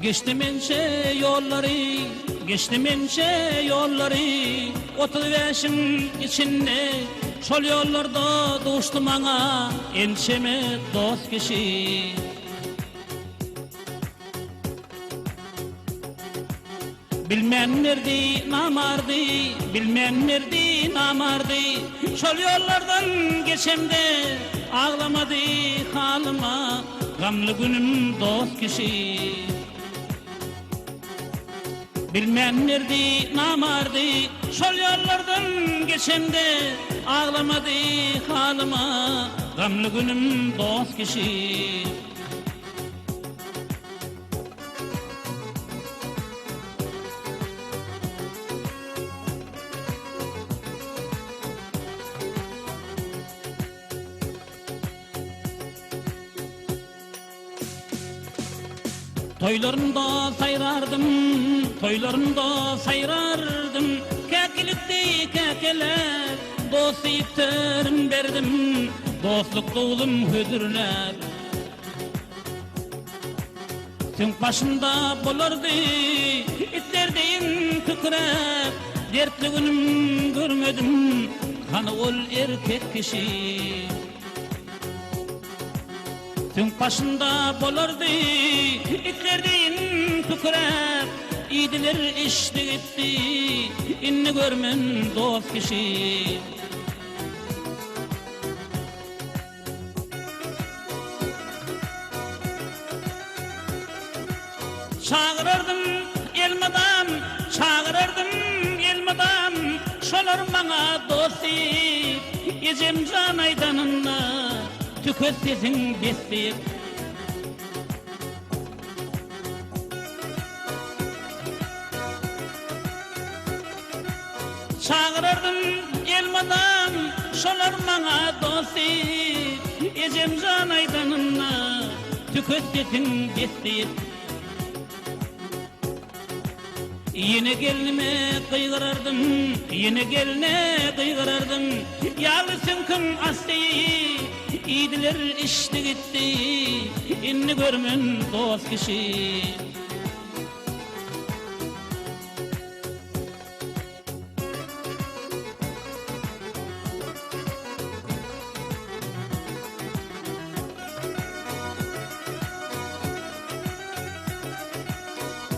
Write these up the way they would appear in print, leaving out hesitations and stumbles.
Geçtim enşe yolları, geçtim enşe yolları, 35'in içinde, şol yollarda dostum ana, enşeme dost kişi. Bilmem nerede namardı, bilmem nerede namardı, şol yollardan geçemde, ağlamadı halıma, gamlı günüm dost kişi. Bilmem nerede namardı, şol yollardan geçemde, ağlamadı halıma, gamlı günüm dost kişi. Toylarımda sayrardım, toylarımda sayrardım, kekilikti kekeler, dost ipterim verdim, dostluk doğulum hüdürler. Tüm başında bulardı, itler deyin kükrep, dertli günüm görmedim, kanı ol erkek kişi. Tüm başında bulardı, itler deyin kükrep, idiler işte gitti, inni görmen dost kişi. Çağırırdım elmadan, çağırırdım elmadan, şolar bana dost deyip, ecem can aydanına, tüketsesin besteyip. Çağırırdım elmadan, şolar bana dost deyip, ecem can aydanına, tüketsesin besteyip. Yine gelinime kıygırardım, yine geline kıygırardım, yağlısın kın asteyi, idiler işte gitti, inni görmen dost kişi.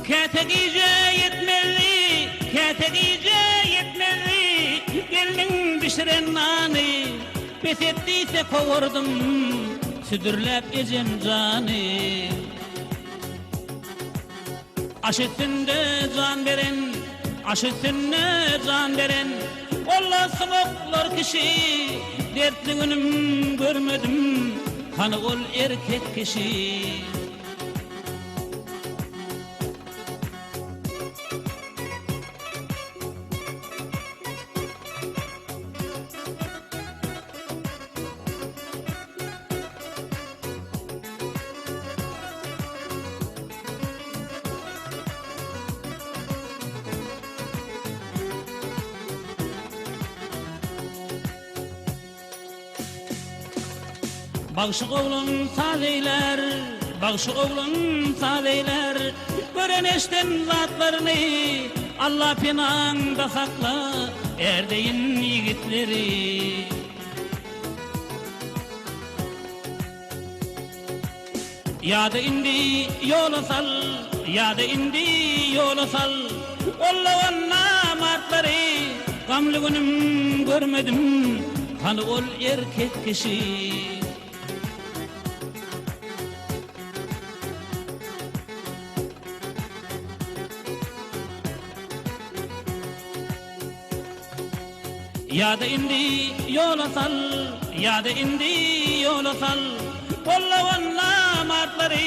Ketegice yetmeli, ketegice yetmeli, gelin pişiren nani, pes ettiyse kovurdum, südürlep ecem canı. Aş üstünde can veren, aş üstünde can veren, ollasın oklar kişi, dertli günüm görmedim, kanı ol erkek kişi. Bağışık oğlum sadeyler, bağışık oğlum sadeyler, gören eşten zatlarını, Allah penağında sakla, erdeyin yigitleri. Yada indi yola sal, yada indi yola sal, Allah'ın namartları, gamlı günüm görmedim, kanı ol erkek kişi. Yada indi yola sal, yada indi yola sal, Allah'ın namartları,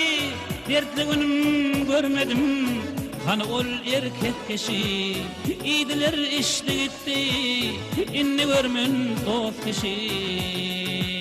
dertli günüm görmedim, kanı ol erkek kişi. İdiler işte gitti, inni görmen dost kişi.